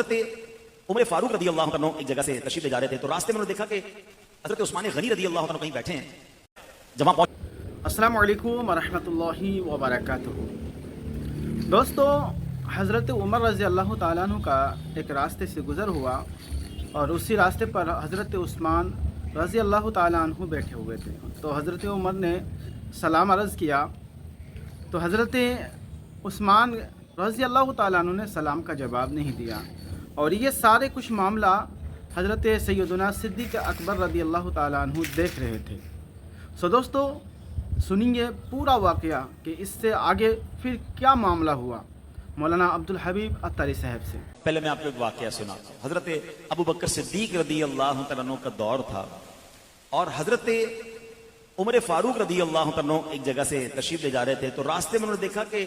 حضرت عمر فاروق رضی اللہ عنہ ایک جگہ سے تشریف لے جا رہے تھے تو راستے میں انہوں نے دیکھا کہ حضرت عثمان غنی رضی اللہ عنہ کہیں بیٹھے ہیں. جب وہاں السلام علیکم ورحمۃ اللہ وبرکاتہ. دوستو، حضرت عمر رضی اللہ تعالیٰ عنہ کا ایک راستے سے گزر ہوا اور اسی راستے پر حضرت عثمان رضی اللہ تعالیٰ عنہ بیٹھے ہوئے تھے. تو حضرت عمر نے سلام عرض کیا تو حضرت عثمان رضی اللہ تعالیٰ عنہ نے سلام کا جواب نہیں دیا، اور یہ سارے کچھ معاملہ حضرت سیدنا صدیق اکبر رضی اللہ تعالیٰ عنہ دیکھ رہے تھے. سو دوستو، سنیں گے پورا واقعہ کہ اس سے آگے پھر کیا معاملہ ہوا مولانا عبدالحبیب عطاری صاحب سے. پہلے میں آپ کو ایک واقعہ سناتا ہوں. حضرت ابو بکر صدیق رضی اللہ عنہ کا دور تھا اور حضرت عمر فاروق رضی اللہ عنہ ایک جگہ سے تشریف لے جا رہے تھے تو راستے میں انہوں نے دیکھا کہ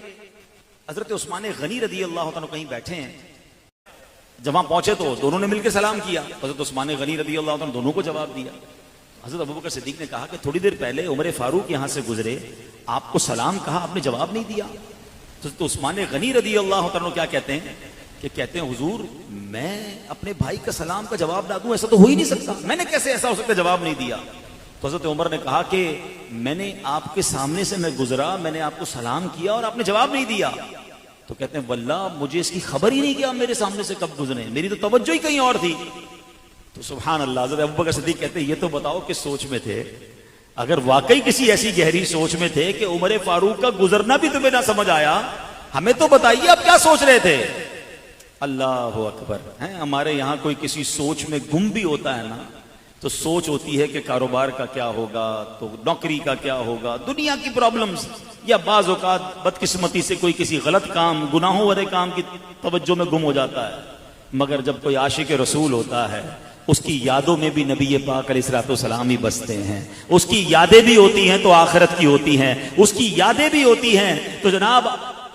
حضرت عثمان غنی رضی اللہ عنہ کہیں بیٹھے ہیں. جب وہاں پہنچے تو دونوں نے مل کے سلام کیا. حضرت عثمان غنی رضی اللہ عنہ دونوں کو جواب دیا. حضرت ابو بکر صدیق نے کہا کہ تھوڑی دیر پہلے عمر فاروق یہاں سے گزرے، آپ کو سلام کہا، آپ نے جواب نہیں دیا. حضرت عثمان غنی رضی اللہ عنہ کیا کہتے ہیں کہ کہتے ہیں حضور میں اپنے بھائی کا سلام کا جواب نہ دوں، ایسا تو ہو ہی نہیں سکتا، میں نے کیسے ایسا ہو سکتا جواب نہیں دیا. تو حضرت عمر نے کہا کہ میں نے آپ کے سامنے سے میں گزرا، میں نے آپ کو سلام کیا اور آپ نے جواب نہیں دیا. تو کہتے ہیں واللہ مجھے اس کی خبر ہی نہیں کہ آپ میرے سامنے سے کب گزرے، میری تو توجہ ہی کہیں اور تھی. تو سبحان اللہ، حضرت ابو بکر صدیق کہتے ہیں یہ تو بتاؤ کس سوچ میں تھے. اگر واقعی کسی ایسی گہری سوچ میں تھے کہ عمر فاروق کا گزرنا بھی تمہیں نہ سمجھ آیا، ہمیں تو بتائیے آپ کیا سوچ رہے تھے. اللہ اکبر. ہمارے یہاں کوئی کسی سوچ میں گم بھی ہوتا ہے نا تو سوچ ہوتی ہے کہ کاروبار کا کیا ہوگا، تو نوکری کا کیا ہوگا، دنیا کی پرابلمز، یا بعض اوقات بدقسمتی سے کوئی کسی غلط کام، گناہوں والے کام کی توجہ میں گم ہو جاتا ہے. مگر جب کوئی عاشق رسول ہوتا ہے اس کی یادوں میں بھی نبی پاک علیہ الصلوۃ والسلام ہی بستے ہیں. اس کی یادیں بھی ہوتی ہیں تو آخرت کی ہوتی ہیں، اس کی یادیں بھی ہوتی ہیں تو جناب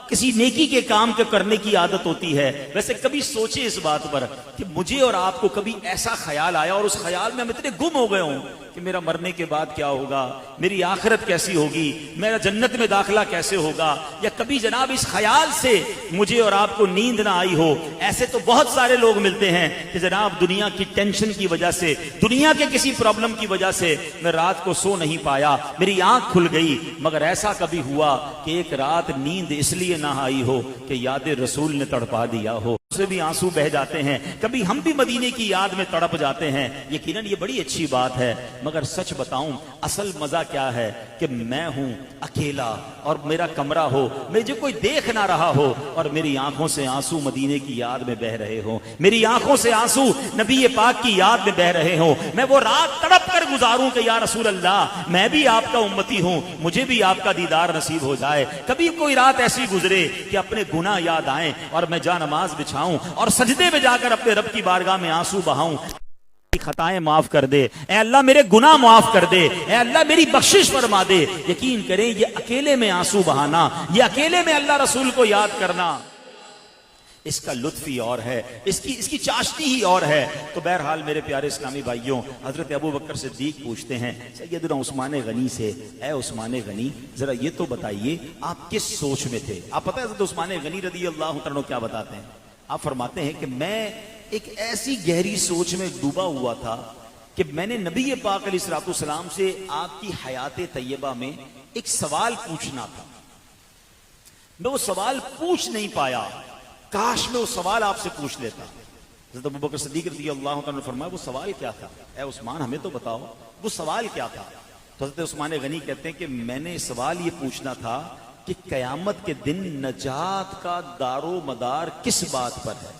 کسی نیکی کے کام کے کرنے کی عادت ہوتی ہے. ویسے کبھی سوچے اس بات پر کہ مجھے اور آپ کو کبھی ایسا خیال آیا اور اس خیال میں ہم اتنے گم ہو گئے ہوں کہ میرا مرنے کے بعد کیا ہوگا، میری آخرت کیسی ہوگی، میرا جنت میں داخلہ کیسے ہوگا، یا کبھی جناب اس خیال سے مجھے اور آپ کو نیند نہ آئی ہو. ایسے تو بہت سارے لوگ ملتے ہیں کہ جناب دنیا کی ٹینشن کی وجہ سے، دنیا کے کسی پرابلم کی وجہ سے میں رات کو سو نہیں پایا، میری آنکھ کھل گئی. مگر ایسا کبھی ہوا کہ ایک رات نیند اس لیے نہ آئی ہو کہ یاد رسول نے تڑپا دیا ہو، سے بھی آنسو بہ جاتے ہیں. کبھی ہم بھی مدینے کی یاد میں تڑپ جاتے ہیں. یقیناً یہ بڑی اچھی بات ہے. مگر سچ بتاؤں اصل مزہ کیا ہے کہ میں ہوں اکیلا اور میرا کمرہ ہو، مجھے کوئی دیکھ نہ رہا ہو اور میری آنکھوں سے آنسو مدینے کی یاد میں بہ رہے ہوں، میری آنکھوں سے آنسو نبی پاک کی یاد میں بہ رہے ہوں. میں وہ رات تڑپ کر گزاروں کہ یا رسول اللہ میں بھی آپ کا امتی ہوں، مجھے بھی آپ کا دیدار نصیب ہو جائے. کبھی کوئی رات ایسی گزرے کہ اپنے گناہ یاد آئیں اور میں جا نماز بچھاؤں اور سجدے میں جا کر اپنے رب کی بارگاہ میں آنسو بہاؤں. خطائیں معاف کر دے اے اللہ، میرے گناہ معاف کر دے اے اللہ، میری بخشش فرما دے. یقین کریں یہ اکیلے میں آنسو بہانا، یہ اکیلے میں اللہ رسول کو یاد کرنا، اس کا لطف ہی اور ہے، اس کی چاشنی ہی اور ہے. تو بہرحال میرے پیارے اسلامی بھائیوں، حضرت ابو بکر صدیق پوچھتے ہیں سیدنا عثمان غنی سے، اے عثمان غنی ذرا یہ تو بتائیے آپ کس سوچ میں تھے. آپ پتہ ہے حضرت عثمان غنی رضی اللہ عنہ کیا بتاتے ہیں؟ آپ فرماتے ہیں کہ میں ایک ایسی گہری سوچ میں ڈوبا ہوا تھا کہ میں نے نبی پاک علیہ الصلوۃ والسلام سے آپ کی حیات طیبہ میں ایک سوال پوچھنا تھا. میں وہ سوال پوچھ نہیں پایا، کاش میں وہ سوال آپ سے پوچھ لیتا. حضرت ابو بکر صدیق رضی اللہ عنہ نے فرمایا وہ سوال کیا تھا؟ اے عثمان ہمیں تو بتاؤ وہ سوال کیا تھا. تو حضرت عثمان غنی کہتے ہیں کہ میں نے سوال یہ پوچھنا تھا کہ قیامت کے دن نجات کا دار و مدار کس بات پر ہے،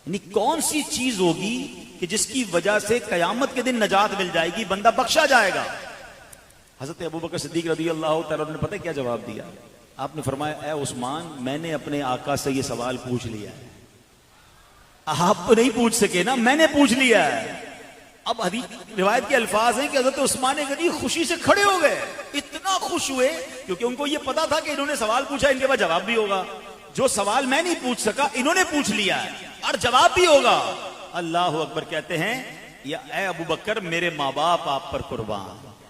یعنی کون سی چیز ہوگی کہ جس کی وجہ سے قیامت کے دن نجات مل جائے گی، بندہ بخشا جائے گا. حضرت ابو بکر صدیق رضی اللہ تعالیٰ عنہ نے پتہ کیا جواب دیا؟ آپ نے فرمایا اے عثمان میں نے اپنے آقا سے یہ سوال پوچھ لیا ہے. آپ تو نہیں پوچھ سکے نا، میں نے پوچھ لیا ہے. اب روایت کے الفاظ ہیں کہ حضرت عثمان غنی خوشی سے کھڑے ہو گئے، اتنا خوش ہوئے کیونکہ ان کو یہ پتا تھا کہ انہوں نے سوال پوچھا، ان کے بعد جواب بھی ہوگا. جو سوال میں نہیں پوچھ سکا انہوں نے پوچھ لیا ہے اور جواب بھی ہوگا. اللہ اکبر. کہتے ہیں یا اے ابو بکر میرے ماں باپ آپ پر قربان،